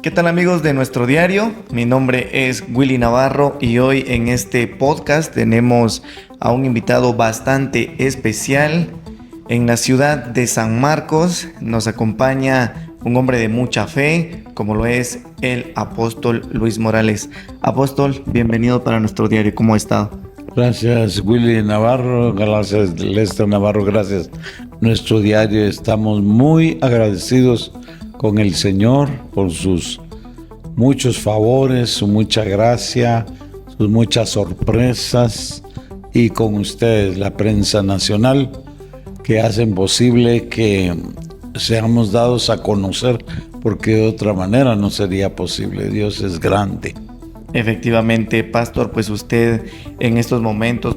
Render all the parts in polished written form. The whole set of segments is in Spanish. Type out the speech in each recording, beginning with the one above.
¿Qué tal amigos de nuestro diario? Mi nombre es Willy Navarro y hoy en este podcast tenemos a un invitado bastante especial. En la ciudad de San Marcos nos acompaña un hombre de mucha fe, como lo es el apóstol Luis Morales. Apóstol, bienvenido para nuestro diario. ¿Cómo ha estado? Gracias Willy Navarro, gracias Lester Navarro, gracias nuestro diario. Estamos muy agradecidos con el Señor por sus muchos favores, su mucha gracia, sus muchas sorpresas, y con ustedes, la prensa nacional, que hacen posible que seamos dados a conocer, porque de otra manera no sería posible. Dios es grande. Efectivamente, pastor, pues usted en estos momentos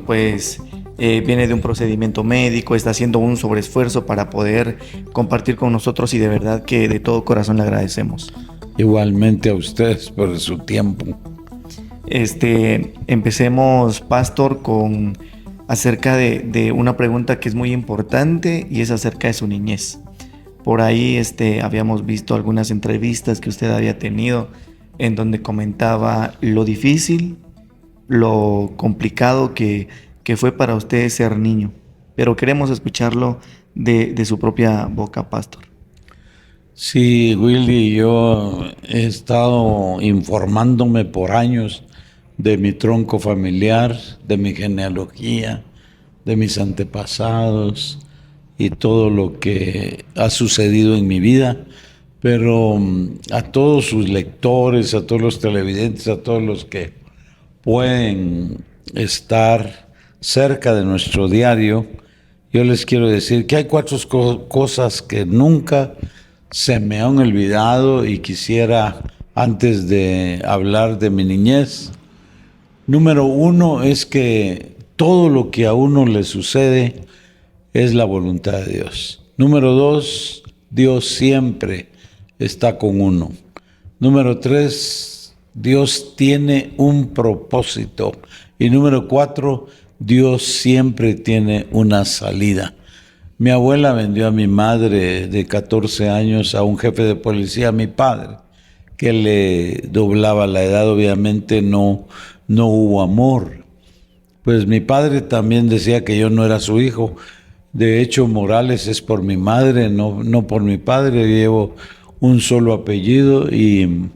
viene de un procedimiento médico, está haciendo un sobreesfuerzo para poder compartir con nosotros y de verdad que de todo corazón le agradecemos. Igualmente a ustedes por su tiempo. Empecemos, pastor, con acerca de una pregunta que es muy importante y es acerca de su niñez. Por ahí habíamos visto algunas entrevistas que usted había tenido en donde comentaba lo difícil, lo complicado que fue para usted ser niño. Pero queremos escucharlo de su propia boca, pastor. Sí, Willy, yo he estado informándome por años de mi tronco familiar, de mi genealogía, de mis antepasados y todo lo que ha sucedido en mi vida. Pero a todos sus lectores, a todos los televidentes, a todos los que pueden estar cerca de nuestro diario, yo les quiero decir que hay cuatro cosas que nunca se me han olvidado y quisiera, antes de hablar de mi niñez. Número uno es que todo lo que a uno le sucede es la voluntad de Dios. Número dos, Dios siempre está con uno. Número tres, Dios tiene un propósito. Y número cuatro, Dios siempre tiene una salida. Mi abuela vendió a mi madre de 14 años a un jefe de policía, a mi padre, que le doblaba la edad. Obviamente no hubo amor. Pues mi padre también decía que yo no era su hijo. De hecho, Morales es por mi madre, no por mi padre. Llevo un solo apellido y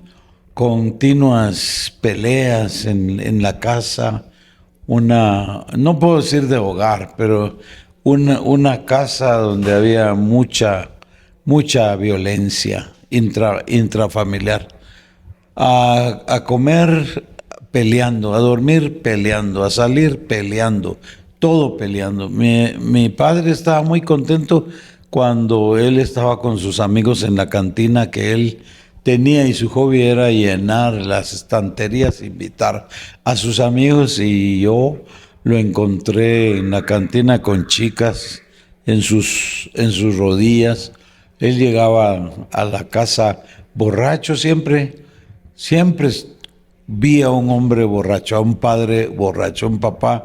continuas peleas en la casa, no puedo decir de hogar, pero una casa donde había mucha violencia intrafamiliar. A comer peleando, a dormir peleando, a salir peleando, todo peleando. Mi padre estaba muy contento cuando él estaba con sus amigos en la cantina que él tenía, y su hobby era llenar las estanterías, invitar a sus amigos, y yo lo encontré en la cantina con chicas en sus rodillas. Él llegaba a la casa borracho, siempre vi a un hombre borracho, a un padre borracho, a un papá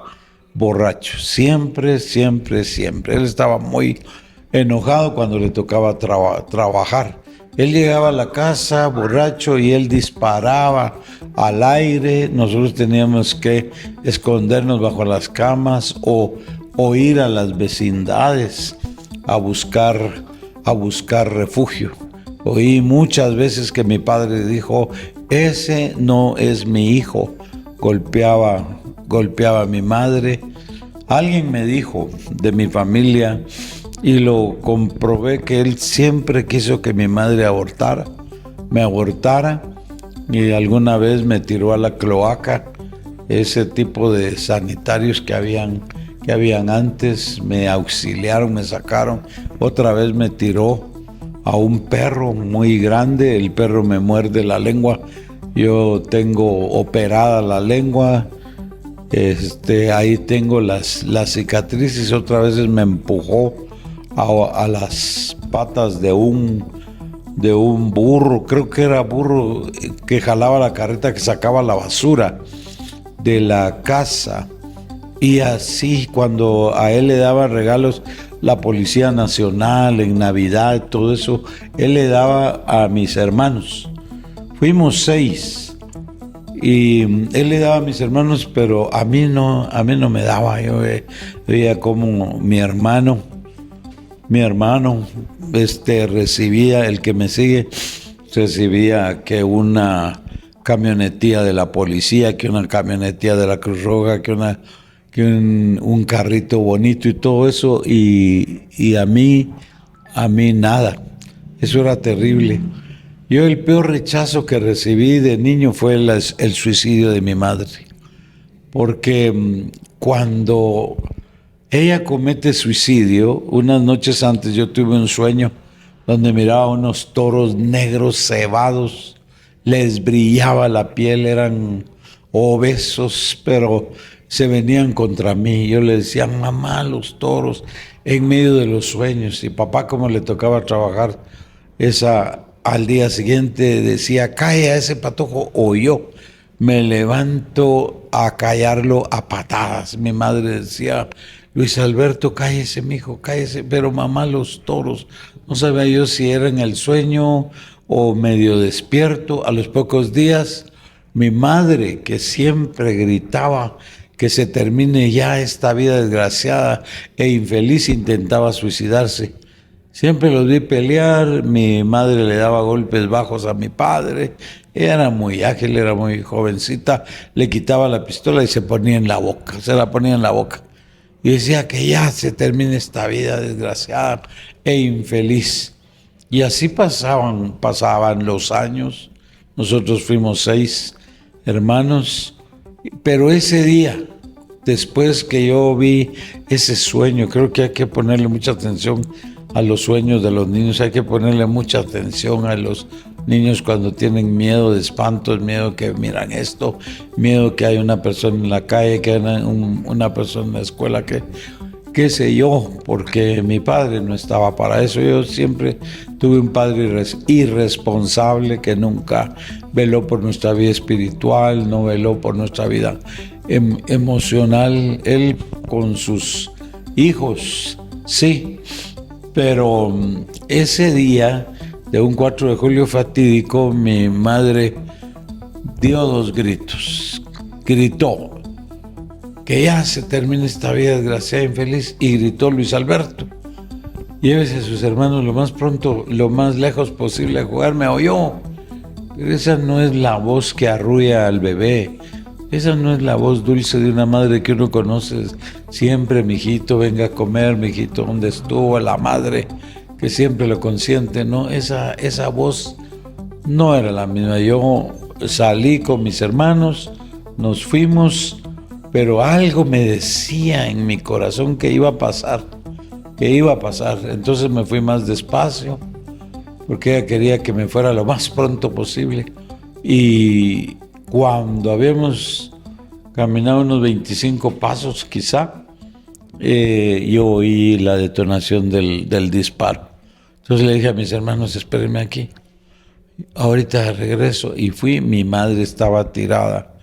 borracho, siempre. Él estaba muy enojado cuando le tocaba trabajar. Él llegaba a la casa borracho y él disparaba al aire. Nosotros teníamos que escondernos bajo las camas o ir a las vecindades a buscar refugio. Oí muchas veces que mi padre dijo: ese no es mi hijo. Golpeaba a mi madre. Alguien me dijo de mi familia, y lo comprobé, que él siempre quiso que mi madre me abortara, y alguna vez me tiró a la cloaca, ese tipo de sanitarios que habían antes. Me auxiliaron, me sacaron. Otra vez me tiró a un perro muy grande, el perro me muerde la lengua, yo tengo operada la lengua. Ahí tengo las cicatrices. Otra vez me empujó a las patas de un burro, creo que era burro, que jalaba la carreta que sacaba la basura de la casa. Y así, cuando a él le daba regalos la Policía Nacional en Navidad, todo eso, él le daba a mis hermanos. Fuimos 6 y él le daba a mis hermanos, pero a mí no me daba. Yo veía como mi hermano recibía, el que me sigue, recibía que una camionetía de la policía, que una camionetía de la Cruz Roja, que un carrito bonito y todo eso, y a mí nada. Eso era terrible. Yo el peor rechazo que recibí de niño fue el suicidio de mi madre, porque cuando ella comete suicidio, unas noches antes yo tuve un sueño donde miraba unos toros negros cebados, les brillaba la piel, eran obesos, pero se venían contra mí. Yo le decía, mamá, los toros, en medio de los sueños. Y papá, como le tocaba trabajar al día siguiente, decía, calla ese patojo, o yo me levanto a callarlo a patadas. Mi madre decía, Luis Alberto, cállese, mijo, cállese. Pero mamá, los toros, no sabía yo si era en el sueño o medio despierto. A los pocos días, mi madre, que siempre gritaba que se termine ya esta vida desgraciada e infeliz, intentaba suicidarse. Siempre los vi pelear, mi madre le daba golpes bajos a mi padre, ella era muy ágil, era muy jovencita, le quitaba la pistola y se ponía en la boca, se la ponía en la boca. Y decía que ya se termine esta vida desgraciada e infeliz. Y así pasaban los años. Nosotros fuimos 6 hermanos, pero ese día, después que yo vi ese sueño, creo que hay que ponerle mucha atención a los sueños de los niños, hay que ponerle mucha atención a los niños cuando tienen miedo de espantos, miedo que miran esto, miedo que hay una persona en la calle, que hay una persona en la escuela, que qué sé yo, porque mi padre no estaba para eso. Yo siempre tuve un padre irresponsable que nunca veló por nuestra vida espiritual, no veló por nuestra vida emocional. Él con sus hijos, sí, pero ese día de un 4 de julio fatídico, mi madre dio 2 gritos. Gritó que ya se termine esta vida desgraciada e infeliz, y gritó Luis Alberto, llévese a sus hermanos lo más pronto, lo más lejos posible a jugar. Me oyó. Pero esa no es la voz que arrulla al bebé. Esa no es la voz dulce de una madre que uno conoce siempre. Mijito, venga a comer, mijito, ¿dónde estuvo? La madre que siempre lo consiente, ¿no? Esa voz no era la misma. Yo salí con mis hermanos, nos fuimos, pero algo me decía en mi corazón que iba a pasar. Entonces me fui más despacio, porque ella quería que me fuera lo más pronto posible. Y cuando habíamos caminado unos 25 pasos quizá, yo oí la detonación del disparo. Entonces le dije a mis hermanos, espérenme aquí, ahorita regreso. Y fui, mi madre estaba tirada,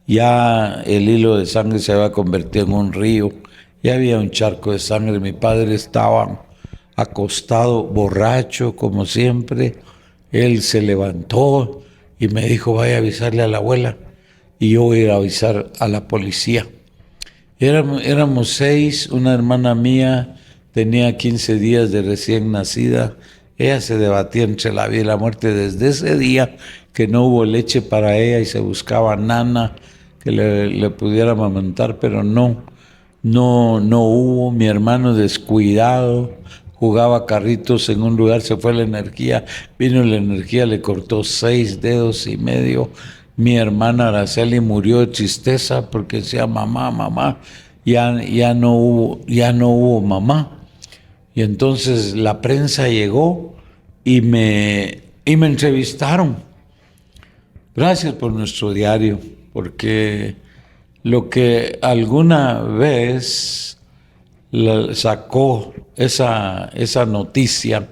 ya el hilo de sangre se había convertido en un río, ya había un charco de sangre. Mi padre estaba acostado, borracho como siempre. Él se levantó y me dijo, vaya a avisarle a la abuela. Y yo voy a ir a avisar a la policía. Éramos 6, una hermana mía tenía 15 días de recién nacida. Ella se debatía entre la vida y la muerte desde ese día que no hubo leche para ella y se buscaba nana que le pudiera amamantar, pero no hubo. Mi hermano descuidado, jugaba carritos en un lugar, se fue la energía, vino la energía, le cortó 6 dedos y medio. Mi hermana Araceli murió de tristeza porque decía, mamá, ya no hubo mamá. Y entonces la prensa llegó y me entrevistaron. Gracias por nuestro diario, porque lo que alguna vez sacó esa noticia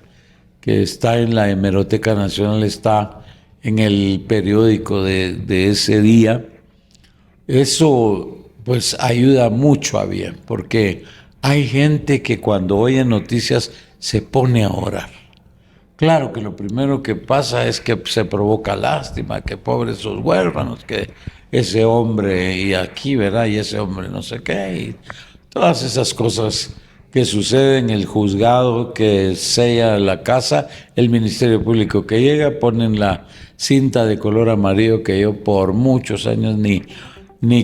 que está en la Hemeroteca Nacional, está en el periódico de ese día, eso pues ayuda mucho a bien, porque hay gente que cuando oye noticias se pone a orar. Claro que lo primero que pasa es que se provoca lástima, que pobres esos huérfanos, que ese hombre y aquí, ¿verdad? Y ese hombre no sé qué, y todas esas cosas que suceden, el juzgado que sella la casa, el Ministerio Público que llega, ponen la cinta de color amarillo que yo por muchos años ni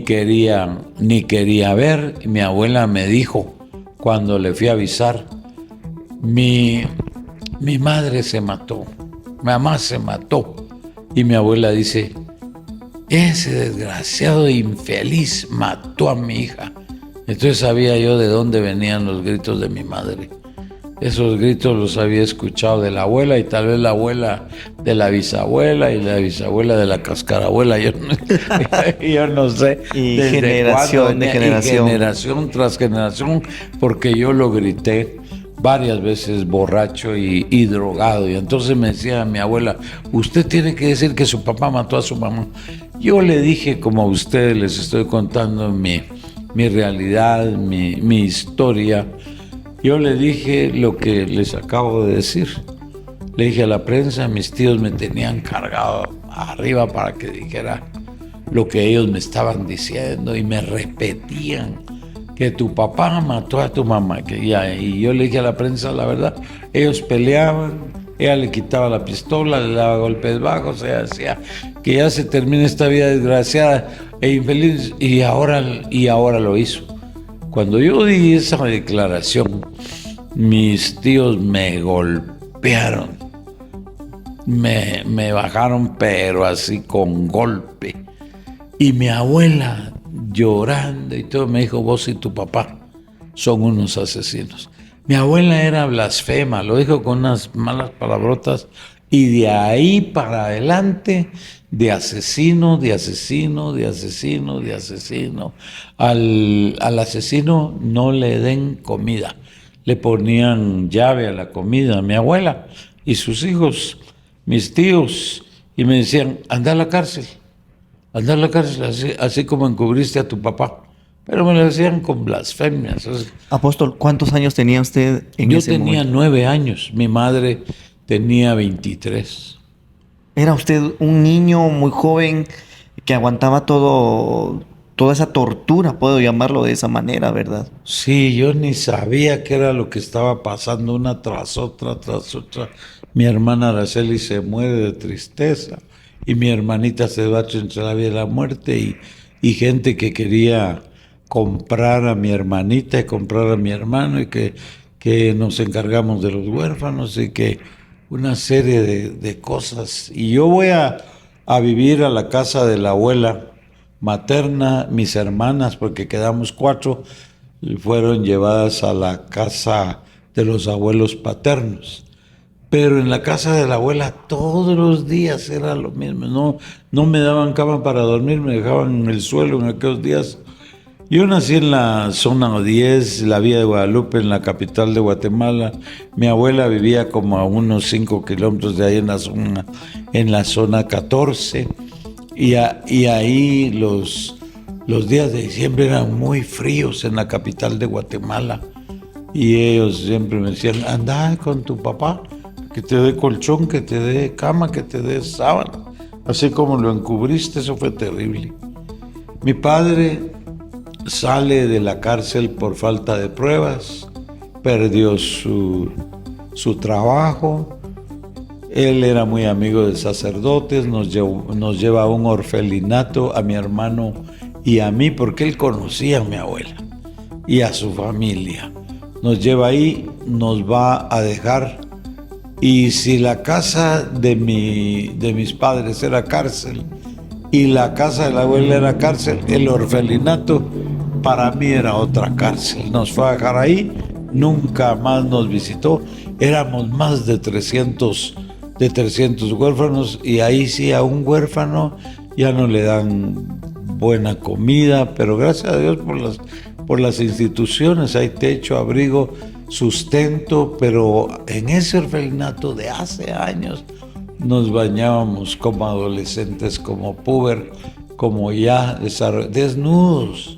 quería ver. Y mi abuela me dijo, cuando le fui a avisar, mi, mi madre se mató, mi mamá se mató. Y mi abuela dice, ese desgraciado infeliz mató a mi hija. Entonces sabía yo de dónde venían los gritos de mi madre. Esos gritos los había escuchado de la abuela y tal vez la abuela de la bisabuela y la bisabuela de la cascarabuela. Yo no sé Y desde generación cuándo de venía, generación. y generación tras generación, porque yo lo grité varias veces borracho y drogado. Y entonces me decía mi abuela, usted tiene que decir que su papá mató a su mamá. Yo le dije, como a ustedes les estoy contando mi realidad, mi historia, yo le dije lo que les acabo de decir. Le dije a la prensa, mis tíos me tenían cargado arriba para que dijera lo que ellos me estaban diciendo y me repetían que tu papá mató a tu mamá. Y yo le dije a la prensa la verdad, ellos peleaban, ella le quitaba la pistola, le daba golpes bajos, ella decía que ya se termine esta vida desgraciada e infeliz y ahora lo hizo. Cuando yo di esa declaración, mis tíos me golpearon, me bajaron pero así con golpe. Y mi abuela llorando y todo me dijo, vos y tu papá son unos asesinos. Mi abuela era blasfema, lo dijo con unas malas palabrotas y de ahí para adelante de asesino, de asesino, de asesino, de asesino. Al asesino no le den comida. Le ponían llave a la comida a mi abuela y sus hijos, mis tíos, y me decían, anda a la cárcel, así como encubriste a tu papá. Pero me lo decían con blasfemias. Apóstol, ¿cuántos años tenía usted en Yo ese tenía momento? 9 años, mi madre tenía 23. Era usted un niño muy joven que aguantaba toda esa tortura, puedo llamarlo de esa manera, ¿verdad? Sí, yo ni sabía qué era lo que estaba pasando una tras otra, tras otra. Mi hermana Araceli se muere de tristeza y mi hermanita se va entre la vida y la muerte y gente que quería comprar a mi hermanita y comprar a mi hermano y que nos encargamos de los huérfanos y que una serie de cosas. Y yo voy a vivir a la casa de la abuela materna, mis hermanas, porque quedamos 4, fueron llevadas a la casa de los abuelos paternos. Pero en la casa de la abuela todos los días era lo mismo. No me daban cama para dormir, me dejaban en el suelo en aquellos días. Yo nací en la zona 10, la Villa de Guadalupe, en la capital de Guatemala. Mi abuela vivía como a unos 5 kilómetros de ahí en la zona 14. Y ahí los días de diciembre eran muy fríos en la capital de Guatemala. Y ellos siempre me decían, anda con tu papá, que te dé colchón, que te dé cama, que te dé sábana. Así como lo encubriste, eso fue terrible. Mi padre sale de la cárcel por falta de pruebas, perdió su trabajo. Él era muy amigo de sacerdotes, nos lleva a un orfelinato a mi hermano y a mí, porque él conocía a mi abuela y a su familia. Nos lleva ahí, nos va a dejar. Y si la casa de mis padres era cárcel y la casa de la abuela era cárcel, el orfelinato para mí era otra cárcel. Nos fue a dejar ahí, nunca más nos visitó. Éramos más de 300 huérfanos y ahí sí a un huérfano ya no le dan buena comida, pero gracias a Dios por las instituciones, hay techo, abrigo, sustento, pero en ese orfelinato de hace años nos bañábamos como adolescentes, como puber, como ya desnudos.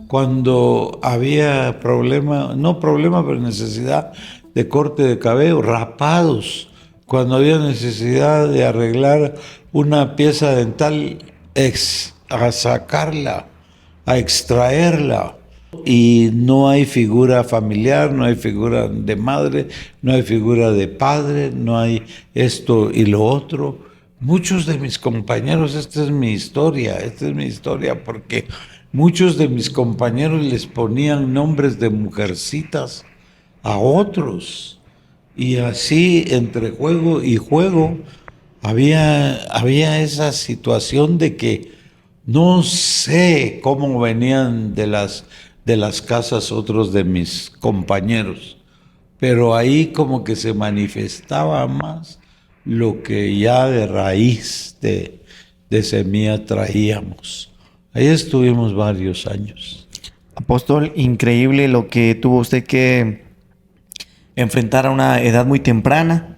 Cuando había problema, no problema, pero necesidad de corte de cabello, rapados, cuando había necesidad de arreglar una pieza dental, a sacarla, a extraerla. Y no hay figura familiar, no hay figura de madre, no hay figura de padre, no hay esto y lo otro. Muchos de mis compañeros, esta es mi historia, porque muchos de mis compañeros les ponían nombres de mujercitas a otros. Y así, entre juego y juego, había esa situación de que no sé cómo venían de las casas otros de mis compañeros, pero ahí como que se manifestaba más lo que ya de raíz de semilla traíamos. Ahí estuvimos varios años. Apóstol, increíble lo que tuvo usted que enfrentar a una edad muy temprana,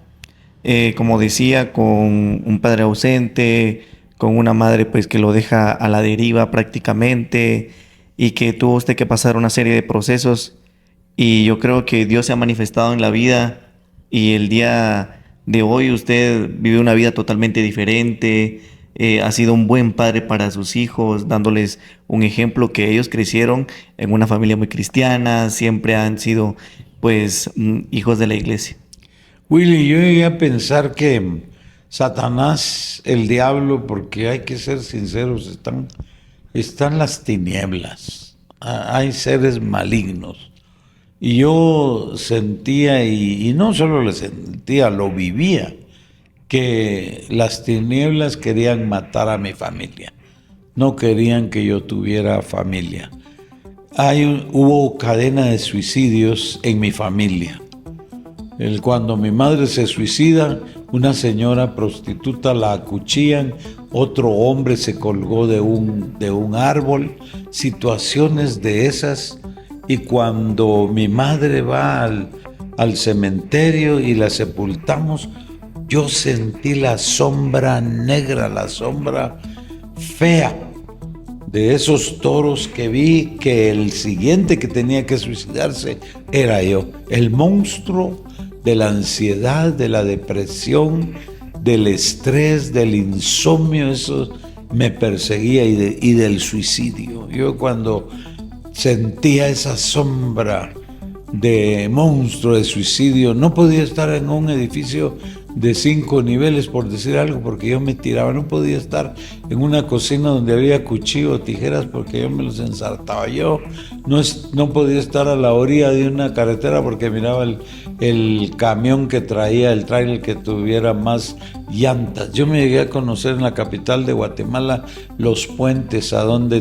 como decía, con un padre ausente, con una madre pues que lo deja a la deriva prácticamente, y que tuvo usted que pasar una serie de procesos, y yo creo que Dios se ha manifestado en la vida, y el día de hoy usted vive una vida totalmente diferente. Ha sido un buen padre para sus hijos, dándoles un ejemplo que ellos crecieron en una familia muy cristiana, siempre han sido pues hijos de la iglesia. Willy, yo llegué a pensar que Satanás, el diablo, porque hay que ser sinceros, están las tinieblas. Hay seres malignos. Y yo sentía, y no solo lo sentía, lo vivía, que las tinieblas querían matar a mi familia. No querían que yo tuviera familia. Hubo cadena de suicidios en mi familia. Cuando mi madre se suicida, una señora prostituta la acuchillan, otro hombre se colgó de un árbol, situaciones de esas. Y cuando mi madre va al cementerio y la sepultamos, yo sentí la sombra negra, la sombra fea de esos toros que vi, que el siguiente que tenía que suicidarse era yo, el monstruo de la ansiedad, de la depresión, del estrés, del insomnio. Eso me perseguía, y del suicidio. Yo cuando sentía esa sombra de monstruo de suicidio, no podía estar en un edificio de 5 niveles, por decir algo, porque yo me tiraba. No podía estar en una cocina donde había cuchillo o tijeras, porque yo me los ensartaba. Yo no podía estar a la orilla de una carretera porque miraba el camión que traía, el tráiler que tuviera más llantas. Yo me llegué a conocer en la capital de Guatemala los puentes, a dónde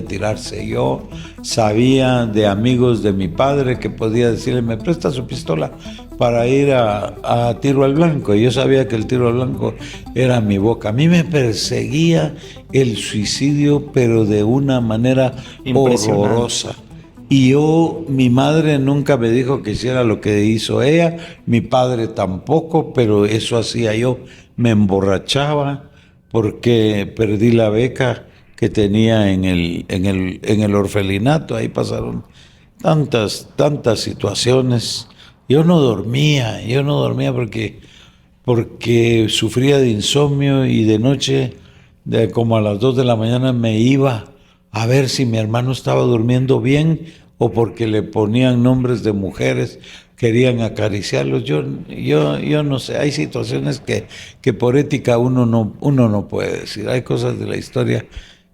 tirarse. Yo sabía de amigos de mi padre que podía decirle: me presta su pistola para ir a tiro al blanco. Y yo sabía que el tiro al blanco era mi boca. A mí me perseguía el suicidio, pero de una manera horrorosa. Y mi madre nunca me dijo que hiciera lo que hizo ella, mi padre tampoco, pero eso hacía yo. Me emborrachaba porque perdí la beca que tenía en el orfelinato. Ahí pasaron tantas situaciones. Yo no dormía porque sufría de insomnio, y de noche, como a las 2 de la mañana, me iba a ver si mi hermano estaba durmiendo bien, o porque le ponían nombres de mujeres, querían acariciarlos. Yo no sé, hay situaciones que por ética uno no puede decir. Hay cosas de la historia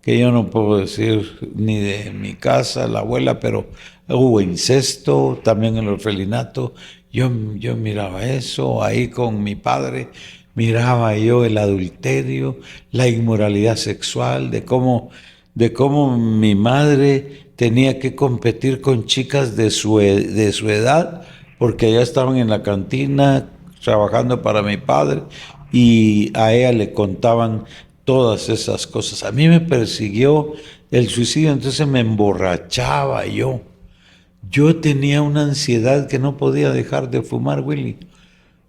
que yo no puedo decir, ni de mi casa, la abuela, pero hubo incesto también en el orfelinato. Yo miraba eso ahí con mi padre, miraba yo el adulterio, la inmoralidad sexual, de cómo mi madre tenía que competir con chicas de su edad, porque ya estaban en la cantina trabajando para mi padre, y a ella le contaban todas esas cosas. A mí me persiguió el suicidio, entonces me emborrachaba yo. Yo tenía una ansiedad que no podía dejar de fumar, Willy.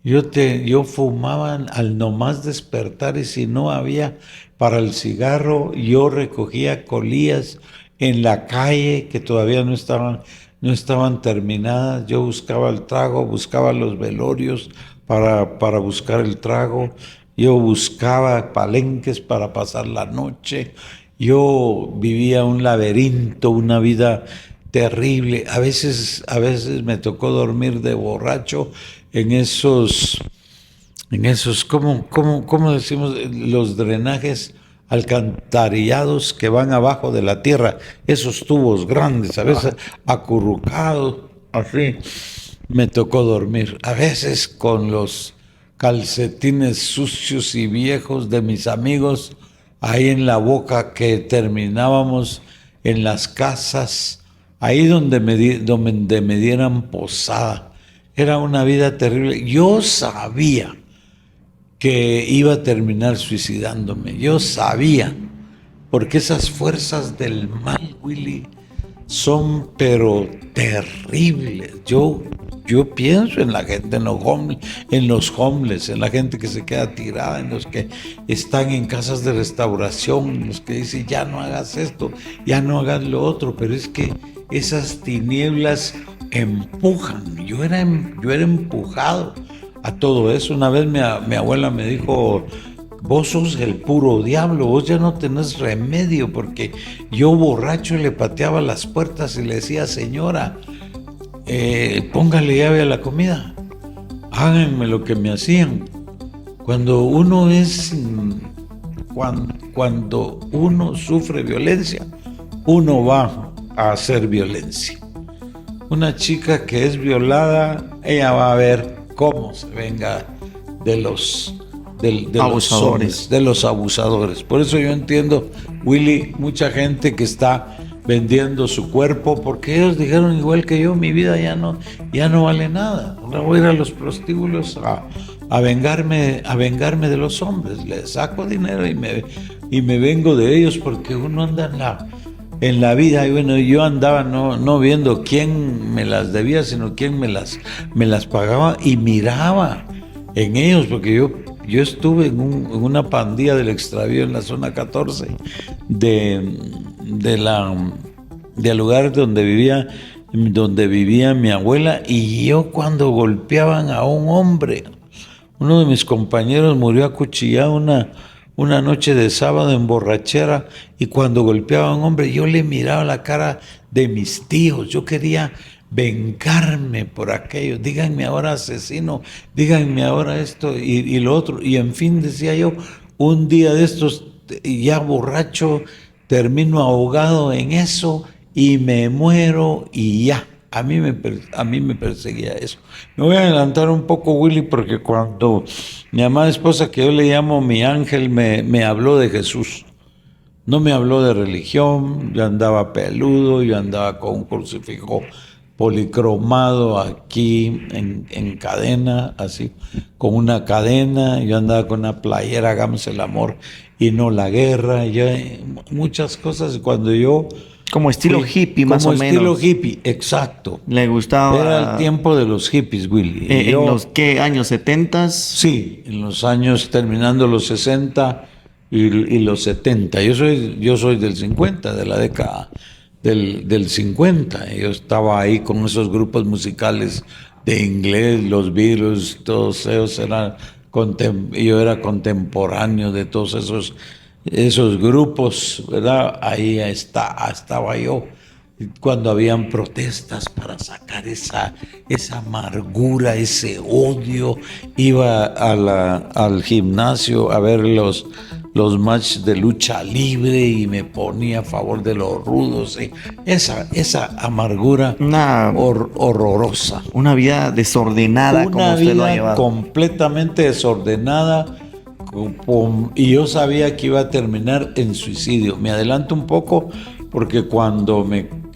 Yo fumaba al nomás despertar, y si no había para el cigarro, yo recogía colillas en la calle que todavía no estaban terminadas. Yo buscaba el trago, buscaba los velorios para buscar el trago. Yo buscaba palenques para pasar la noche. Yo vivía un laberinto, una vida terrible. A veces me tocó dormir de borracho en esos, ¿cómo decimos? Los drenajes alcantarillados que van abajo de la tierra, esos tubos grandes, a veces acurrucado, así. Me tocó dormir, a veces con los calcetines sucios y viejos de mis amigos ahí en la boca, que terminábamos en las casas, ahí donde me dieran posada. Era una vida terrible. Yo sabía que iba a terminar suicidándome. Yo sabía, porque esas fuerzas del mal, Willy, son pero terribles. Yo pienso en la gente, en los homeless, en la gente que se queda tirada, en los que están en casas de restauración, en los que dicen, ya no hagas esto, ya no hagas lo otro, pero es que esas tinieblas empujan. Yo era empujado a todo eso. Una vez mi abuela me dijo, vos sos el puro diablo, vos ya no tenés remedio, porque yo borracho le pateaba las puertas y le decía, señora, póngale llave a la comida, háganme lo que me hacían. Cuando uno sufre violencia, uno va a hacer violencia. Una chica que es violada, ella va a ver cómo se venga de los abusadores. De los abusadores. Por eso yo entiendo, Willy, mucha gente que está vendiendo su cuerpo, porque ellos dijeron igual que yo, mi vida ya no vale nada. Ahora voy a ir a los prostíbulos a vengarme de los hombres. Les saco dinero y me vengo de ellos, porque uno anda en la vida. Y bueno, yo andaba no viendo quién me las debía, sino quién me las pagaba, y miraba en ellos, porque yo estuve en una pandilla del extravío en la zona 14 del lugar donde vivía mi abuela, y yo cuando golpeaban a un hombre, uno de mis compañeros murió acuchillado una noche de sábado en borrachera, y cuando golpeaba a un hombre yo le miraba la cara de mis tíos. Yo quería vengarme por aquello. Díganme ahora asesino, díganme ahora esto y lo otro. Y en fin, decía yo, un día de estos, ya borracho, termino ahogado en eso y me muero, y ya. A mí me perseguía eso. Me voy a adelantar un poco, Willy, porque cuando mi amada esposa, que yo le llamo mi ángel, me habló de Jesús. No me habló de religión. Yo andaba peludo, yo andaba con un crucifijo policromado aquí en cadena, así, con una cadena. Yo andaba con una playera, hagamos el amor y no la guerra. Muchas cosas. Cuando yo... Como estilo hippie, más o menos. Como estilo hippie, exacto. Le gustaba... Era el tiempo de los hippies, Willy. ¿En los qué años? 70? Sí, en los años terminando los 60 y los 70. Yo soy del 50, de la década del 50. Yo estaba ahí con esos grupos musicales de inglés, los Beatles, todos ellos eran... Yo era contemporáneo de todos esos grupos, ¿verdad? Ahí estaba yo. Cuando habían protestas para sacar esa amargura, ese odio, iba al gimnasio a ver los matches de lucha libre y me ponía a favor de los rudos. ¿Sí? Esa amargura horrorosa. Una vida desordenada, como usted lo ha llevado. Una vida completamente desordenada. Y yo sabía que iba a terminar en suicidio. Me adelanto un poco, porque cuando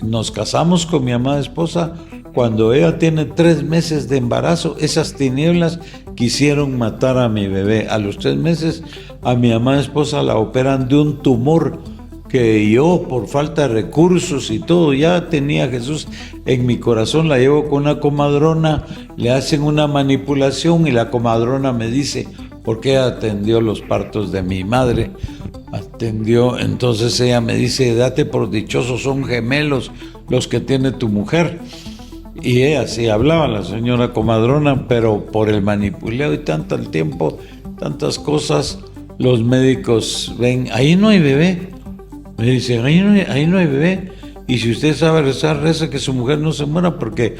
nos casamos con mi amada esposa, cuando ella tiene 3 meses de embarazo, esas tinieblas quisieron matar a mi bebé. A los 3 meses a mi amada esposa la operan de un tumor que yo, por falta de recursos y todo, ya tenía Jesús en mi corazón. La llevo con una comadrona, le hacen una manipulación y la comadrona me dice, porque atendió los partos de mi madre, entonces ella me dice, date por dichoso, son gemelos los que tiene tu mujer. Y ella sí hablaba, la señora comadrona, pero por el manipuleo y tanto el tiempo, tantas cosas, los médicos ven, ahí no hay bebé. Me dicen, ahí no hay bebé. Y si usted sabe rezar, reza que su mujer no se muera porque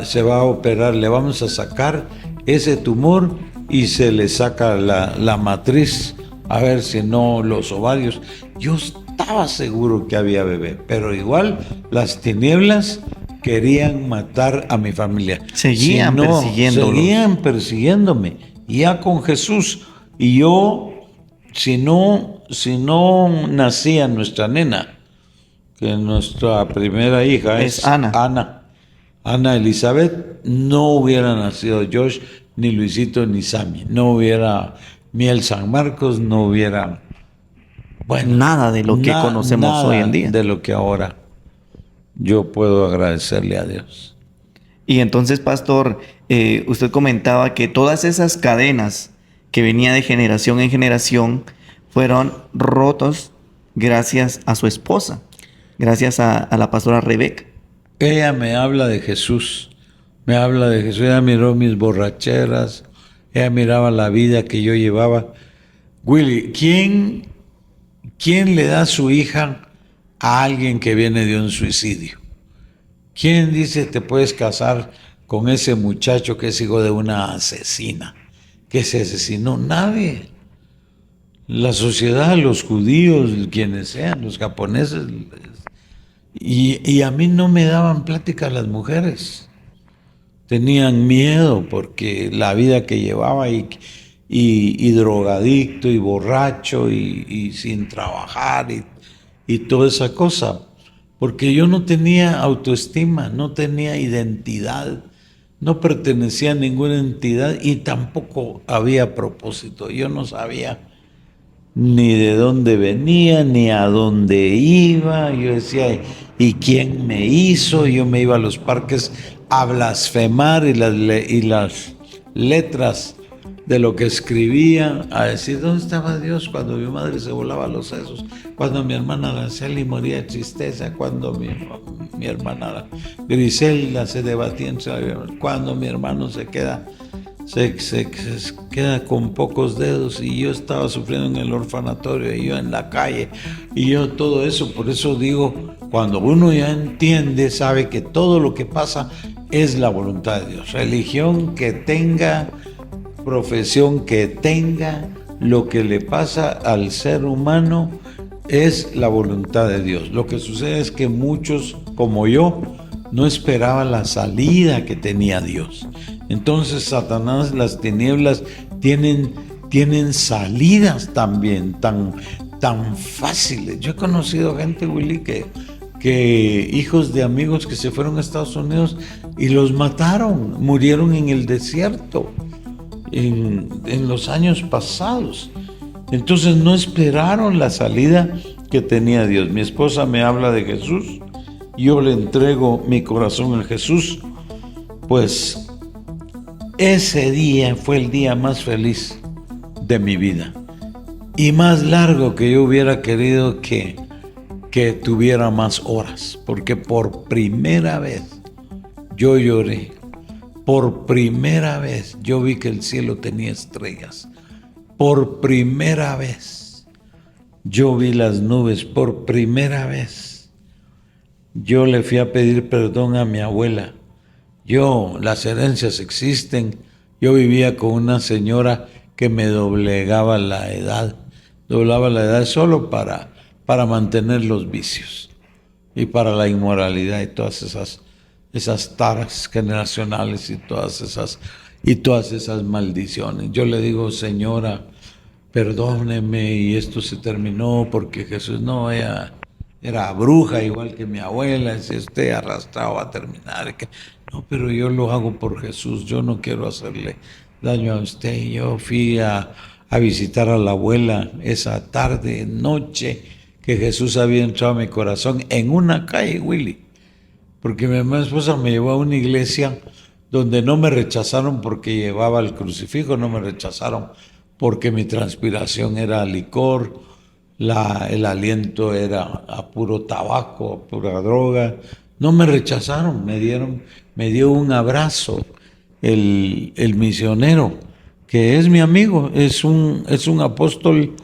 se va a operar, le vamos a sacar ese tumor y se le saca la matriz, a ver si no los ovarios. Yo estaba seguro que había bebé, pero igual las tinieblas querían matar a mi familia. Seguían persiguiéndolos. Seguían persiguiéndome, ya con Jesús. Y yo, si no nacía nuestra nena, que nuestra primera hija es Ana Elizabeth, no hubiera nacido Josh, ni Luisito, ni Sammy. No hubiera Miel San Marcos, no hubiera... Bueno, nada de lo que conocemos hoy en día. De lo que ahora yo puedo agradecerle a Dios. Y entonces, pastor, usted comentaba que todas esas cadenas que venía de generación en generación fueron rotos gracias a su esposa, gracias a la pastora Rebeca. Ella me habla de Jesús, ella miró mis borracheras, ella miraba la vida que yo llevaba. Willy, ¿quién le da su hija a alguien que viene de un suicidio? ¿Quién dice te puedes casar con ese muchacho que es hijo de una asesina, que se asesinó? Nadie. La sociedad, los judíos, quienes sean, los japoneses, y a mí no me daban plática las mujeres. Tenían miedo porque la vida que llevaba y drogadicto y borracho y sin trabajar y toda esa cosa. Porque yo no tenía autoestima, no tenía identidad, no pertenecía a ninguna entidad y tampoco había propósito. Yo no sabía ni de dónde venía, ni a dónde iba. Yo decía, ¿y quién me hizo? Yo me iba a los parques a blasfemar y las letras de lo que escribía, a decir, ¿dónde estaba Dios cuando mi madre se volaba los sesos? Cuando mi hermana Araceli moría de tristeza, cuando mi hermana Griselda se debatía cuando mi hermano se queda con pocos dedos y yo estaba sufriendo en el orfanatorio y yo en la calle y yo todo eso. Por eso digo, cuando uno ya entiende, sabe que todo lo que pasa es la voluntad de Dios. Religión que tenga, profesión que tenga, lo que le pasa al ser humano es la voluntad de Dios. Lo que sucede es que muchos, como yo, no esperaban la salida que tenía Dios. Entonces Satanás, las tinieblas tienen salidas también tan fáciles. Yo he conocido gente, Willy, que hijos de amigos que se fueron a Estados Unidos y los mataron, murieron en el desierto en los años pasados. Entonces no esperaron la salida que tenía Dios. Mi esposa me habla de Jesús, yo le entrego mi corazón a Jesús, pues ese día fue el día más feliz de mi vida y más largo que yo hubiera querido que tuviera más horas, porque por primera vez yo lloré, por primera vez yo vi que el cielo tenía estrellas, por primera vez yo vi las nubes, por primera vez yo le fui a pedir perdón a mi abuela. Las herencias existen. Yo vivía con una señora que me doblaba la edad solo para mantener los vicios y para la inmoralidad y todas esas taras generacionales y todas esas maldiciones. Yo le digo, señora, perdóneme, y esto se terminó porque Jesús no era bruja igual que mi abuela, si usted arrastrado a terminar. No, pero yo lo hago por Jesús, yo no quiero hacerle daño a usted. Yo fui a visitar a la abuela esa tarde, noche, que Jesús había entrado a mi corazón en una calle, Willy, porque mi hermana esposa me llevó a una iglesia donde no me rechazaron porque llevaba el crucifijo, no me rechazaron porque mi transpiración era licor, el aliento era a puro tabaco, a pura droga. no me rechazaron, me dio un abrazo el misionero, que es mi amigo, es un apóstol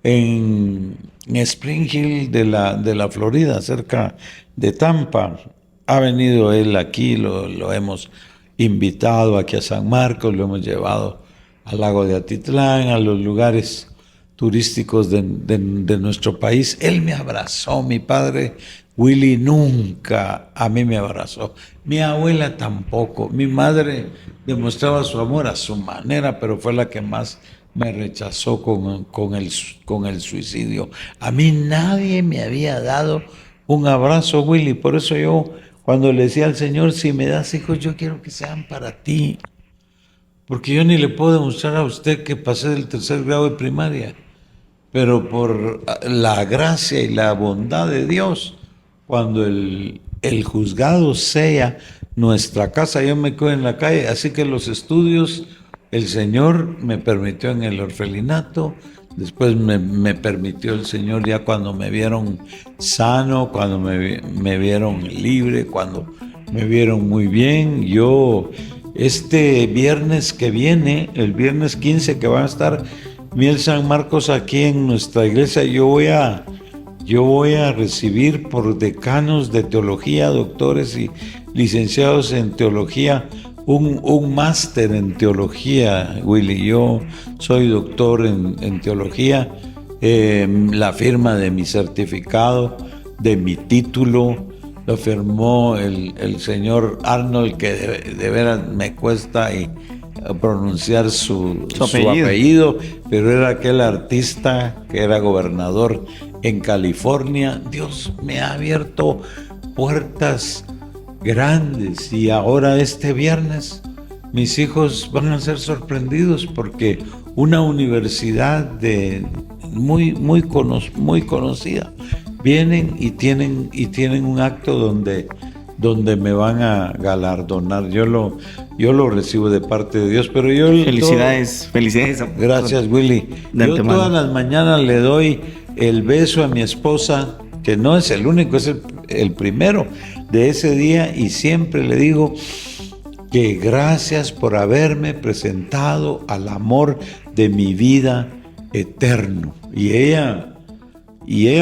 en Spring Hill de la Florida, cerca de Tampa. Ha venido él aquí, lo hemos invitado aquí a San Marcos, lo hemos llevado al lago de Atitlán, a los lugares turísticos de nuestro país. Él me abrazó, mi padre Willy nunca a mí me abrazó, mi abuela tampoco, mi madre demostraba su amor a su manera, pero fue la que más me rechazó con el suicidio. A mí nadie me había dado un abrazo, Willy, por eso yo cuando le decía al Señor, si me das hijos, yo quiero que sean para ti, porque yo ni le puedo demostrar a usted que pasé del 3er grado de primaria, pero por la gracia y la bondad de Dios, cuando el juzgado sella nuestra casa, yo me quedo en la calle, así que los estudios el Señor me permitió en el orfelinato, después me permitió el Señor ya cuando me vieron sano, cuando me vieron libre, cuando me vieron muy bien. Yo este viernes que viene, el viernes 15 que van a estar Miel San Marcos aquí en nuestra iglesia, yo voy a recibir por decanos de teología, doctores y licenciados en teología, un máster en teología, Willy. Yo soy doctor en teología, la firma de mi certificado, de mi título, lo firmó el señor Arnold, que de veras me cuesta pronunciar su apellido, pero era aquel artista que era gobernador en California. Dios me ha abierto puertas grandes y ahora este viernes mis hijos van a ser sorprendidos porque una universidad muy conocida vienen y tienen un acto donde me van a galardonar. Yo lo recibo de parte de Dios, pero yo... Felicidades. Gracias, Willy. Yo todas las mañanas le doy el beso a mi esposa, que no es el único, es el primero de ese día, y siempre le digo que gracias por haberme presentado al amor de mi vida eterno. Y ella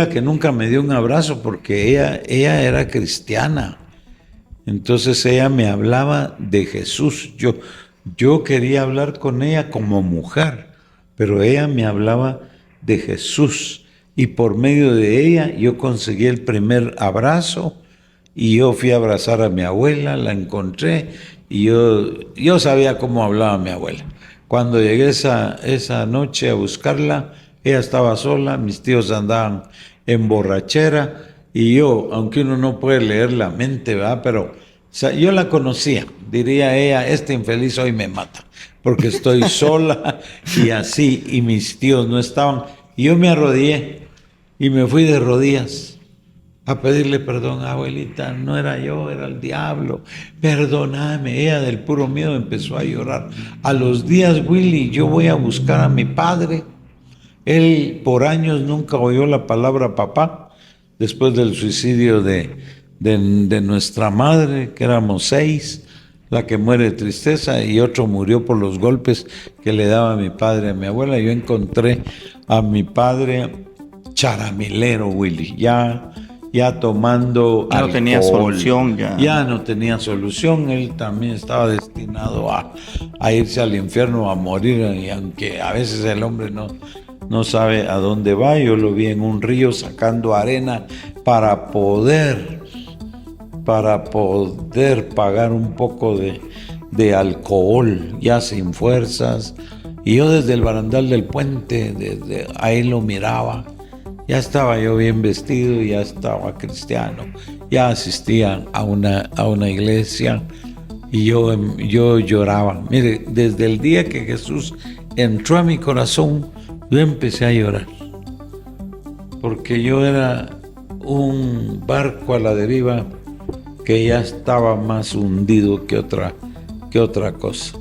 que nunca me dio un abrazo porque ella era cristiana. Entonces ella me hablaba de Jesús. Yo quería hablar con ella como mujer, pero ella me hablaba de Jesús. Y por medio de ella yo conseguí el primer abrazo y yo fui a abrazar a mi abuela, la encontré y yo sabía cómo hablaba mi abuela. Cuando llegué esa noche a buscarla, ella estaba sola, mis tíos andaban en borrachera y yo, aunque uno no puede leer la mente, ¿verdad? Pero yo la conocía, diría ella, este infeliz hoy me mata, porque estoy sola y así, y mis tíos no estaban. Y yo me arrodillé y me fui de rodillas a pedirle perdón. Abuelita, no era yo, era el diablo, perdóname. Ella del puro miedo empezó a llorar. A los días, Willy, yo voy a buscar a mi padre. Él por años nunca oyó la palabra papá, después del suicidio de nuestra madre, que éramos 6, la que muere de tristeza, y otro murió por los golpes que le daba mi padre a mi abuela. Yo encontré a mi padre charamilero, Willy, ya tomando alcohol. No tenía solución ya no tenía solución. Él también estaba destinado a irse al infierno, a morir, y aunque a veces el hombre no sabe a dónde va. Yo lo vi en un río sacando arena para poder pagar un poco de alcohol, ya sin fuerzas. Y yo desde el barandal del puente, desde ahí lo miraba. Ya estaba yo bien vestido, ya estaba cristiano, ya asistía a una iglesia y yo lloraba. Mire, desde el día que Jesús entró a mi corazón, yo empecé a llorar, porque yo era un barco a la deriva que ya estaba más hundido que otra cosa.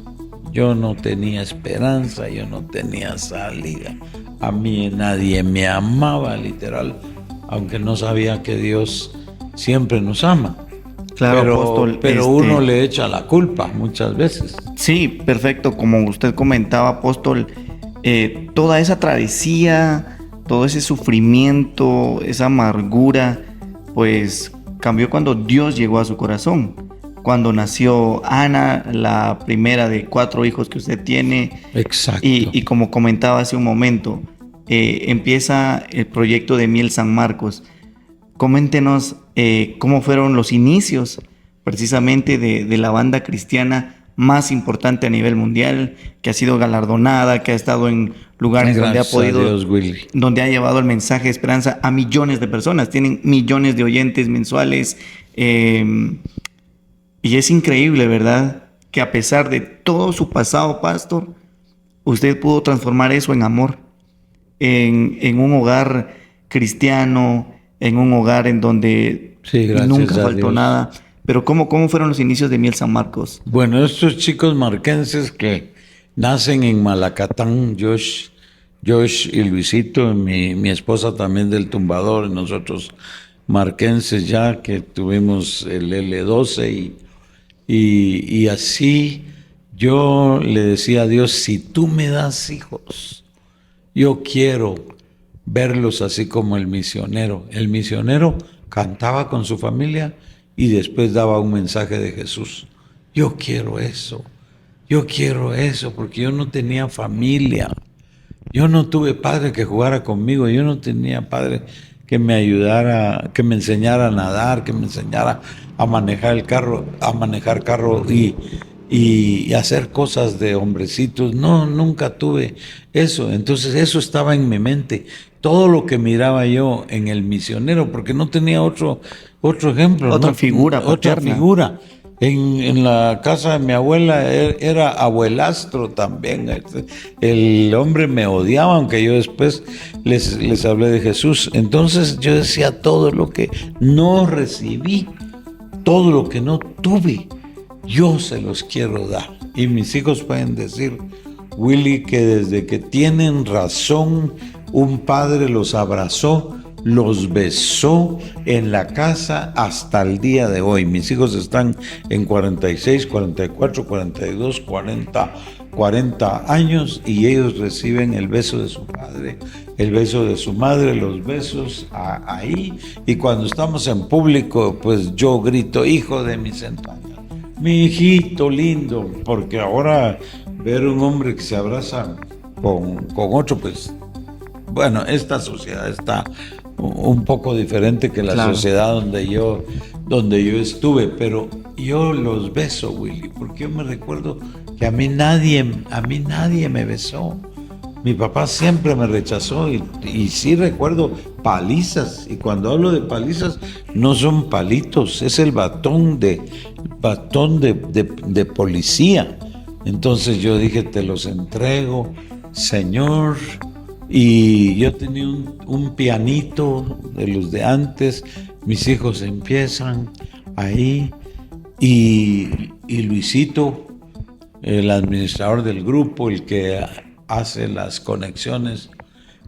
Yo no tenía esperanza, yo no tenía salida. A mí nadie me amaba, literal, aunque no sabía que Dios siempre nos ama. Claro, apóstol. Pero uno le echa la culpa muchas veces. Sí, perfecto. Como usted comentaba, apóstol, toda esa travesía, todo ese sufrimiento, esa amargura, pues cambió cuando Dios llegó a su corazón. Cuando nació Ana, la primera de 4 hijos que usted tiene. Exacto. Y como comentaba hace un momento, empieza el proyecto de Miel San Marcos. Coméntenos cómo fueron los inicios precisamente de la banda cristiana más importante a nivel mundial, que ha sido galardonada, que ha estado en lugares donde ha podido, Dios, Willy, donde ha llevado el mensaje de esperanza a millones de personas. Tienen millones de oyentes mensuales. Y es increíble, ¿verdad? Que a pesar de todo su pasado, pastor, usted pudo transformar eso en amor, en un hogar cristiano, en un hogar en donde nunca faltó nada. Pero ¿cómo fueron los inicios de Miel San Marcos? Bueno, estos chicos marquenses que nacen en Malacatán, Josh y Luisito, mi esposa también del Tumbador, y nosotros marquenses ya que tuvimos el L12 y así yo le decía a Dios, si tú me das hijos, yo quiero verlos así como el misionero. El misionero cantaba con su familia y después daba un mensaje de Jesús. Yo quiero eso porque yo no tenía familia. Yo no tuve padre que jugara conmigo, yo no tenía padre que me ayudara, que me enseñara a nadar, que me enseñara a manejar carro y hacer cosas de hombrecitos. No, nunca tuve eso. Entonces eso estaba en mi mente. Todo lo que miraba yo en el misionero, porque no tenía otro ejemplo. Otra figura paterna. Otra figura. En la casa de mi abuela era abuelastro también. El hombre me odiaba, aunque yo después les hablé de Jesús. Entonces yo decía, todo lo que no recibí, todo lo que no tuve, yo se los quiero dar. Y mis hijos pueden decir, Willy, que desde que tienen razón, un padre los abrazó, los besó en la casa hasta el día de hoy. Mis hijos están en 46, 44, 42, 40 años y ellos reciben el beso de su padre, el beso de su madre, los besos ahí. Y cuando estamos en público, pues yo grito, hijo de mis entrañas, mi hijito lindo, porque ahora ver un hombre que se abraza con otro, pues bueno, esta sociedad está un poco diferente que la sociedad donde yo estuve, pero yo los beso, Willy, porque yo me recuerdo que a mí nadie me besó. Mi papá siempre me rechazó y sí recuerdo palizas, y cuando hablo de palizas no son palitos, es el batón de policía. Entonces yo dije, te los entrego, Señor. Y yo tenía un pianito de los de antes, mis hijos empiezan ahí y Luisito, el administrador del grupo, el que hace las conexiones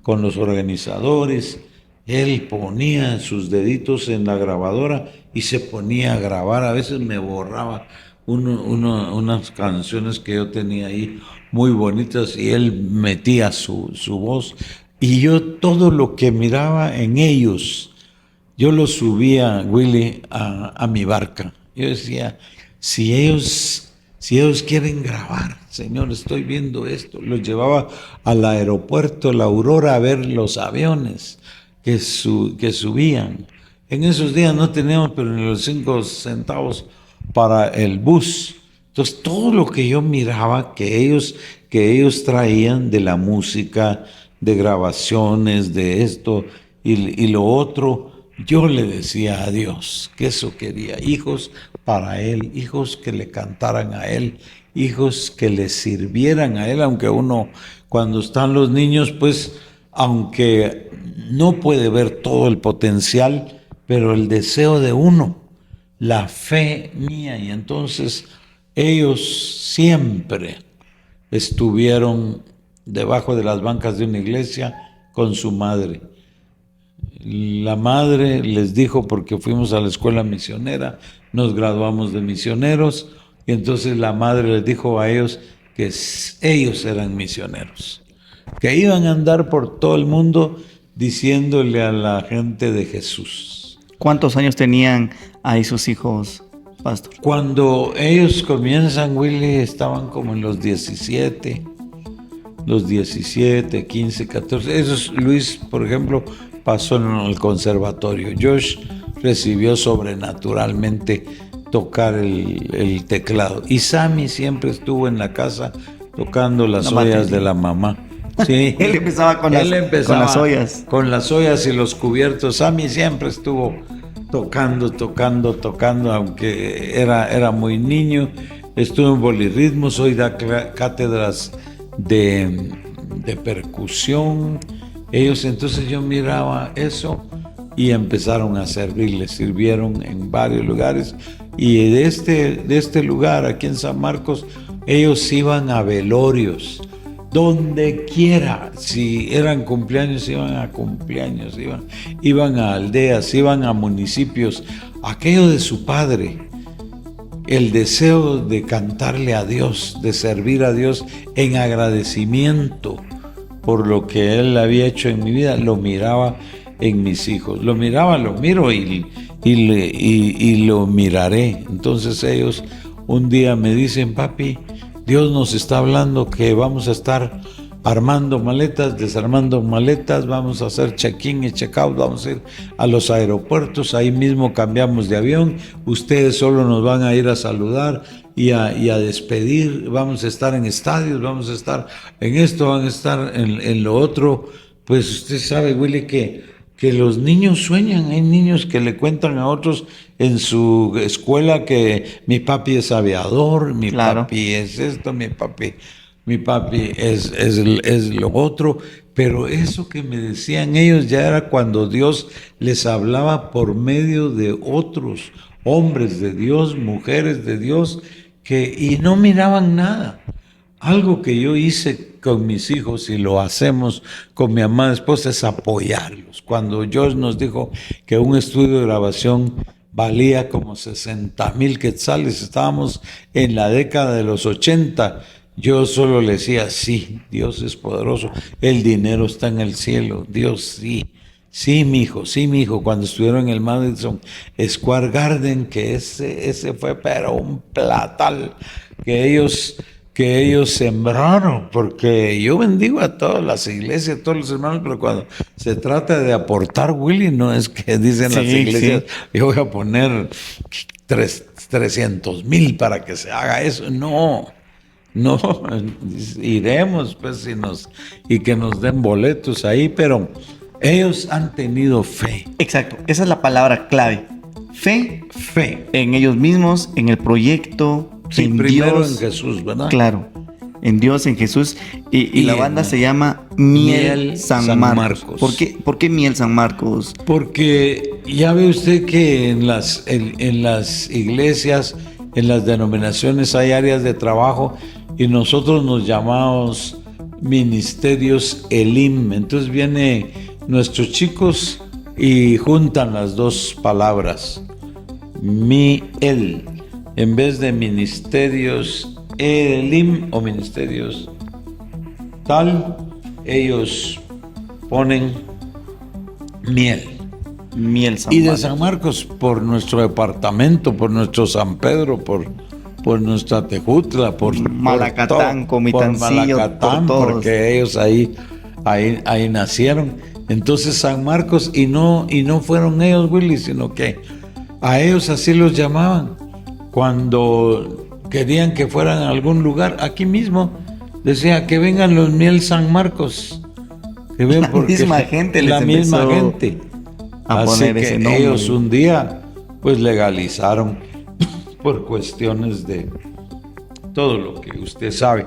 con los organizadores, él ponía sus deditos en la grabadora y se ponía a grabar. A veces me borraba unas canciones que yo tenía ahí muy bonitas y él metía su voz. Y yo todo lo que miraba en ellos, yo lo subía, Willy, a mi barca. Yo decía, si ellos quieren grabar, Señor, estoy viendo esto. Los llevaba al aeropuerto La Aurora a ver los aviones que subían. En esos días no teníamos pero ni los 5 centavos para el bus. Entonces todo lo que yo miraba que ellos traían de la música, de grabaciones, de esto y lo otro, yo le decía a Dios que eso quería, hijos para Él, hijos que le cantaran a Él, hijos que le sirvieran a Él, aunque uno cuando están los niños, pues aunque no puede ver todo el potencial, pero el deseo de uno, la fe mía, y entonces ellos siempre estuvieron debajo de las bancas de una iglesia con su madre. La madre les dijo, porque fuimos a la escuela misionera, nos graduamos de misioneros, y entonces la madre les dijo a ellos que ellos eran misioneros, que iban a andar por todo el mundo diciéndole a la gente de Jesús. ¿Cuántos años tenían ahí sus hijos, pastor? Cuando ellos comienzan, Willy, estaban como en los 17, 15, 14. Esos, Luis, por ejemplo, pasó en el conservatorio. Josh recibió sobrenaturalmente tocar el teclado. Y Sammy siempre estuvo en la casa tocando las ollas de la mamá. Sí. Él empezaba con las ollas. Con las ollas y los cubiertos. Sammy siempre estuvo tocando, aunque era muy niño. Estuvo en bolirritmos, hoy da cátedras de percusión. Ellos, entonces yo miraba eso y empezaron a servir, les sirvieron en varios lugares. Y de este lugar, aquí en San Marcos, ellos iban a velorios, donde quiera. Si eran cumpleaños, iban a cumpleaños, iban a aldeas, iban a municipios. Aquello de su padre, el deseo de cantarle a Dios, de servir a Dios en agradecimiento por lo que Él había hecho en mi vida, lo miraba en mis hijos. Lo miro y lo miraré. Entonces ellos un día me dicen: papi, Dios nos está hablando que vamos a estar armando maletas, desarmando maletas, vamos a hacer check-in y check-out, vamos a ir a los aeropuertos, ahí mismo cambiamos de avión, ustedes solo nos van a ir a saludar y a despedir, vamos a estar en estadios, vamos a estar en esto, van a estar en lo otro. Pues usted sabe, Willy, que los niños sueñan. Hay niños que le cuentan a otros en su escuela que mi papi es aviador, mi papi es esto, mi papi es lo otro. Pero eso que me decían ellos ya era cuando Dios les hablaba por medio de otros hombres de Dios, mujeres de Dios, y no miraban nada. Algo que yo hice con mis hijos y lo hacemos con mi amada esposa es apoyarlos. Cuando Dios nos dijo que un estudio de grabación valía como 60,000 quetzales, estábamos en la década de los 80, yo solo le decía: sí, Dios es poderoso, el dinero está en el cielo, Dios sí, mi hijo, cuando estuvieron en el Madison Square Garden, que ese fue pero un platal que ellos sembraron, porque yo bendigo a todas las iglesias, a todos los hermanos, pero cuando se trata de aportar, Willy, no es que dicen las iglesias, yo voy a poner 300,000 para que se haga eso. No, iremos pues y que nos den boletos ahí, pero ellos han tenido fe. Exacto, esa es la palabra clave. Fe en ellos mismos, en el proyecto, sí, en primero Dios, en Jesús, ¿verdad? Claro, en Dios, en Jesús. Y la banda se llama Miel San Marcos. ¿Por qué Miel San Marcos? Porque ya ve usted que en las iglesias, en las denominaciones hay áreas de trabajo y nosotros nos llamamos ministerios Elim. Entonces vienen nuestros chicos y juntan las dos palabras, Miel, en vez de ministerios Elim o ministerios tal, ellos ponen Miel San y de Marcos. San Marcos, por nuestro departamento, por nuestro San Pedro, por nuestra Tejutla, por Malacatán, Comitancillo, por Malacatán, por todos. porque ellos ahí nacieron. Entonces San Marcos, y no fueron ellos, Willy, sino que a ellos así los llamaban cuando querían que fueran a algún lugar. Aquí mismo decía que vengan los Miel San Marcos, que ven, porque misma gente la les misma empezó gente a así poner que ese nombre. ellos un día pues legalizaron por cuestiones de todo lo que usted sabe,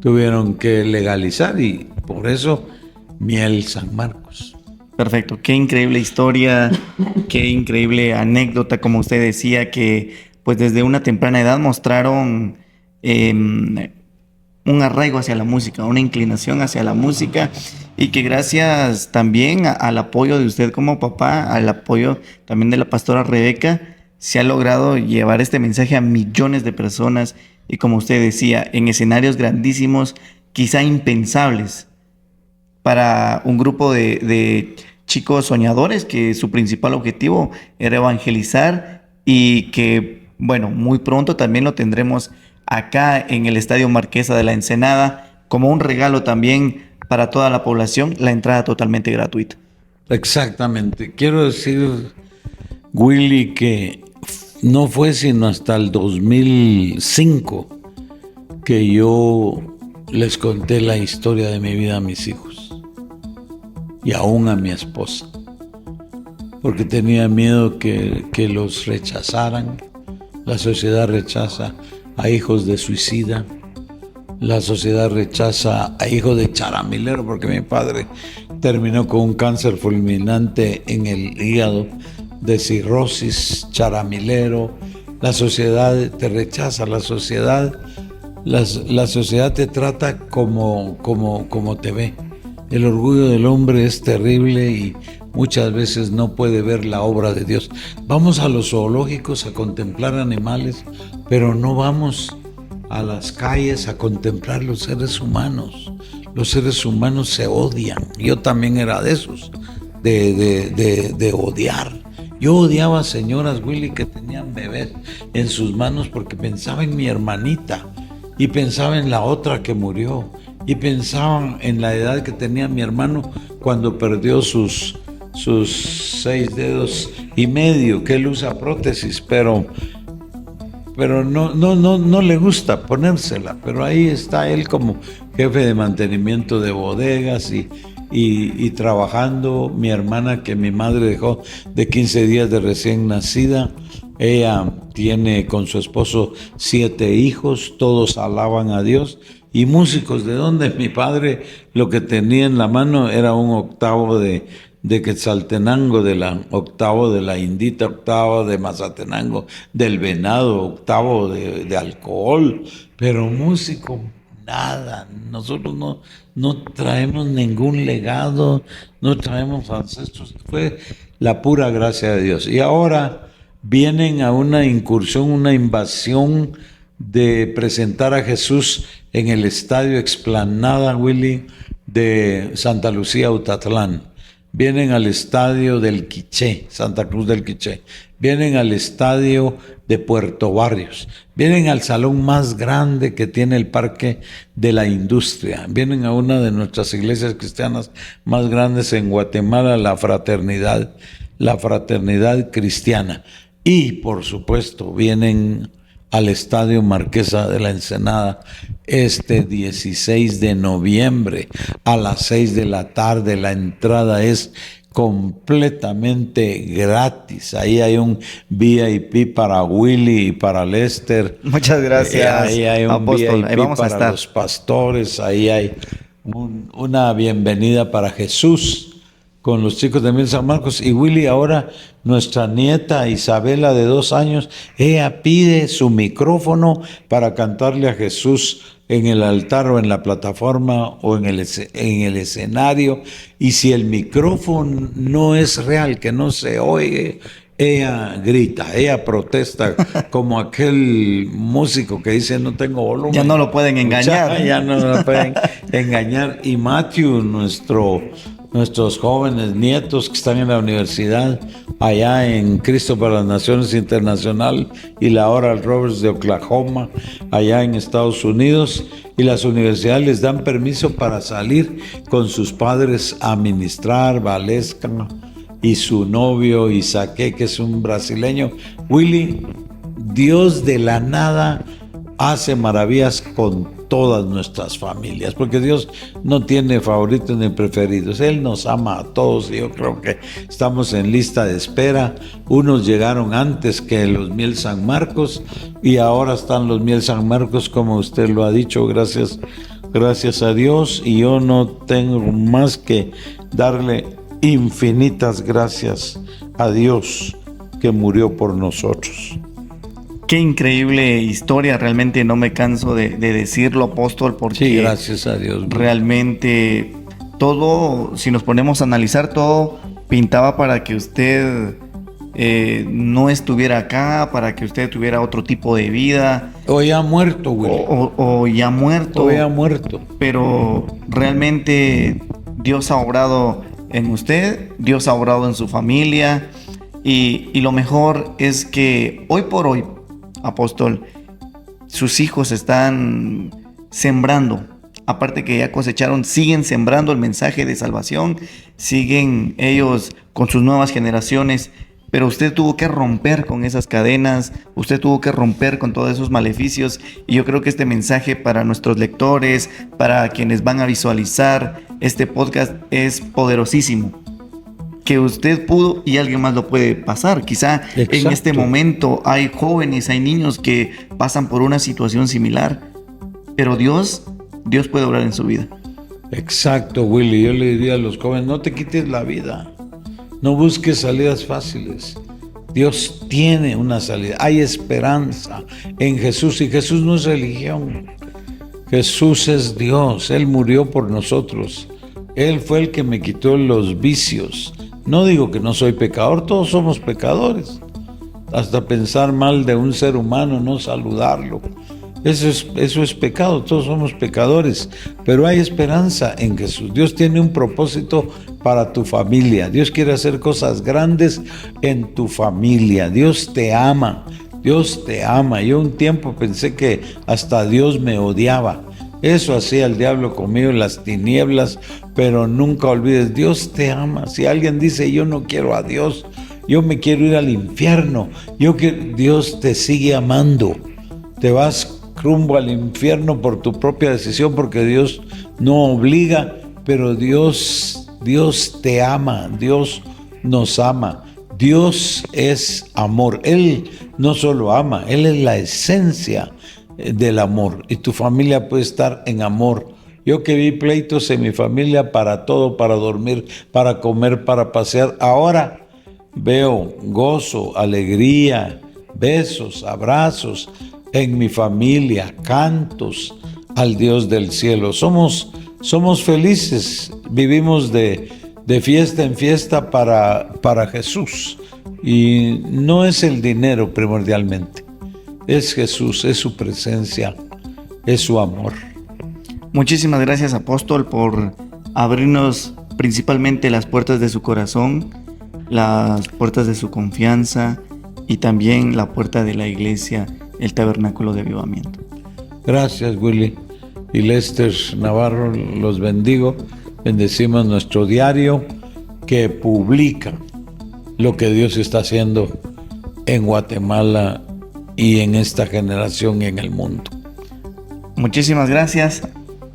tuvieron que legalizar y por eso Miel San Marcos. Perfecto, qué increíble historia, qué increíble anécdota, como usted decía, que pues desde una temprana edad mostraron un un arraigo hacia la música, una inclinación hacia la música, y que gracias también al apoyo de usted como papá, al apoyo también de la pastora Rebeca, se ha logrado llevar este mensaje a millones de personas, y como usted decía, en escenarios grandísimos, quizá impensables para un grupo de chicos soñadores que su principal objetivo era evangelizar, y que, bueno, muy pronto también lo tendremos acá en el Estadio Marquesa de la Ensenada como un regalo también para toda la población, la entrada totalmente gratuita. Exactamente. Quiero decir, Willy, que no fue sino hasta el 2005 que yo les conté la historia de mi vida a mis hijos y aún a mi esposa, porque tenía miedo que los rechazaran. La sociedad rechaza a hijos de suicida, la sociedad rechaza a hijos de charamilero, porque mi padre terminó con un cáncer fulminante en el hígado, de cirrosis, charamilero. La sociedad te rechaza, la sociedad te trata como te ve. El orgullo del hombre es terrible y muchas veces no puede ver la obra de Dios. Vamos a los zoológicos a contemplar animales, pero no vamos a las calles a contemplar los seres humanos. Los seres humanos se odian. Yo también era de esos, de odiar. Yo odiaba a señoras, Willy, que tenían bebés en sus manos, porque pensaba en mi hermanita y pensaba en la otra que murió y pensaba en la edad que tenía mi hermano cuando perdió sus 6 dedos y medio, que él usa prótesis, pero no le gusta ponérsela. Pero ahí está él como jefe de mantenimiento de bodegas y trabajando. Mi hermana, que mi madre dejó de 15 días de recién nacida, ella tiene con su esposo 7 hijos, todos alaban a Dios. Y músicos, ¿de dónde? Mi padre lo que tenía en la mano era un octavo de Quetzaltenango, octavo de la Indita, octavo de Mazatenango, del Venado, octavo de alcohol, pero músico, nada. Nosotros no traemos ningún legado, no traemos ancestros. Fue la pura gracia de Dios. Y ahora vienen a una incursión, una invasión de presentar a Jesús en el estadio Explanada, Willy, de Santa Lucía, Utatlán. Vienen al estadio del Quiché, Santa Cruz del Quiché. Vienen al estadio de Puerto Barrios. Vienen al salón más grande que tiene el Parque de la Industria. Vienen a una de nuestras iglesias cristianas más grandes en Guatemala, la Fraternidad Cristiana. Y, por supuesto, vienen al Estadio Marquesa de la Ensenada este 16 de noviembre a las 6 de la tarde. La entrada es completamente gratis. Ahí hay un VIP para Willy y para Lester. Muchas gracias, ahí hay un apóstol. VIP ahí vamos para a estar. los pastores. Ahí hay una bienvenida para Jesús con los chicos de Miel San Marcos. Y Willy, ahora nuestra nieta Isabela, de 2 años, ella pide su micrófono para cantarle a Jesús en el altar o en la plataforma o en el escenario. Y si el micrófono no es real, que no se oye, ella grita, ella protesta, como aquel músico que dice no tengo volumen. Ya no lo pueden engañar. Ya no lo pueden engañar. Y Matthew, nuestros jóvenes nietos que están en la universidad allá en Cristo para las Naciones Internacional y la Oral Roberts de Oklahoma, allá en Estados Unidos, y las universidades les dan permiso para salir con sus padres a ministrar. Valesca y su novio Isaque, que es un brasileño. Willy, Dios de la nada hace maravillas con todas nuestras familias, porque Dios no tiene favoritos ni preferidos. Él nos ama a todos y yo creo que estamos en lista de espera. Unos llegaron antes que los Miel San Marcos y ahora están los Miel San Marcos, como usted lo ha dicho, gracias a Dios, y yo no tengo más que darle infinitas gracias a Dios que murió por nosotros. Qué increíble historia, realmente no me canso de decirlo, apóstol, porque Sí, gracias a Dios. realmente todo, si nos ponemos a analizar, todo pintaba para que usted no estuviera acá, para que usted tuviera otro tipo de vida, O ya muerto, Willy. o ya muerto. O ya muerto. Pero realmente Dios ha obrado en usted, Dios ha obrado en su familia, y lo mejor es que hoy por hoy, apóstol, sus hijos están sembrando. Aparte que ya cosecharon, siguen sembrando el mensaje de salvación, siguen ellos con sus nuevas generaciones, pero usted tuvo que romper con esas cadenas, usted tuvo que romper con todos esos maleficios, y yo creo que este mensaje para nuestros lectores, para quienes van a visualizar este podcast, es poderosísimo. Que usted pudo y alguien más lo puede pasar. Quizá Exacto. En este momento hay jóvenes, hay niños que pasan por una situación similar, pero Dios puede obrar en su vida. Exacto, Willy. Yo le diría a los jóvenes, no te quites la vida. No busques salidas fáciles. Dios tiene una salida. Hay esperanza en Jesús, y Jesús no es religión. Jesús es Dios. Él murió por nosotros. Él fue el que me quitó los vicios. No digo que no soy pecador, todos somos pecadores. Hasta pensar mal de un ser humano, no saludarlo. Eso es pecado, todos somos pecadores, pero hay esperanza en Jesús. Dios tiene un propósito para tu familia. Dios quiere hacer cosas grandes en tu familia. Dios te ama, Dios te ama. Yo un tiempo pensé que hasta Dios me odiaba. Eso hacía el diablo conmigo en las tinieblas, pero nunca olvides, Dios te ama. Si alguien dice, yo no quiero a Dios, yo me quiero ir al infierno, Dios te sigue amando. Te vas rumbo al infierno por tu propia decisión, porque Dios no obliga, pero Dios te ama, Dios nos ama. Dios es amor. Él no solo ama, Él es la esencia del amor, y tu familia puede estar en amor. Yo que vi pleitos en mi familia para todo, para dormir, para comer, para pasear, ahora veo gozo, alegría, besos, abrazos en mi familia, cantos al Dios del cielo. Somos felices, vivimos de fiesta en fiesta para Jesús, y no es el dinero primordialmente. Es Jesús, es su presencia, es su amor. Muchísimas gracias, apóstol, por abrirnos principalmente las puertas de su corazón, las puertas de su confianza, y también la puerta de la iglesia, el Tabernáculo de Avivamiento. Gracias, Willy. Y Lester Navarro, los bendigo. Bendecimos nuestro diario que publica lo que Dios está haciendo en Guatemala y en esta generación y en el mundo. Muchísimas gracias.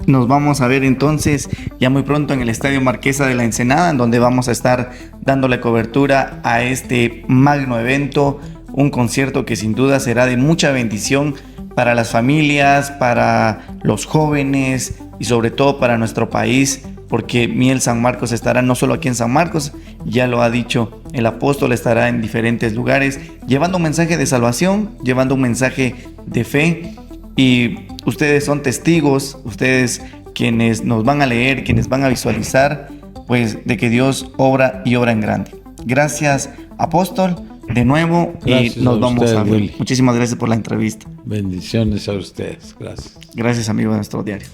Nos vamos a ver entonces ya muy pronto en el Estadio Marquesa de la Ensenada, en donde vamos a estar dándole cobertura a este magno evento, un concierto que sin duda será de mucha bendición para las familias, para los jóvenes y sobre todo para nuestro país, porque Miel San Marcos estará no solo aquí en San Marcos, ya lo ha dicho el apóstol, estará en diferentes lugares llevando un mensaje de salvación, llevando un mensaje de fe, y ustedes son testigos, ustedes quienes nos van a leer, quienes van a visualizar, pues de que Dios obra y obra en grande. Gracias, apóstol, de nuevo, gracias, y nos vamos a ver. Willy. Muchísimas gracias por la entrevista. Bendiciones a ustedes. Gracias. Gracias, amigo de nuestro diario.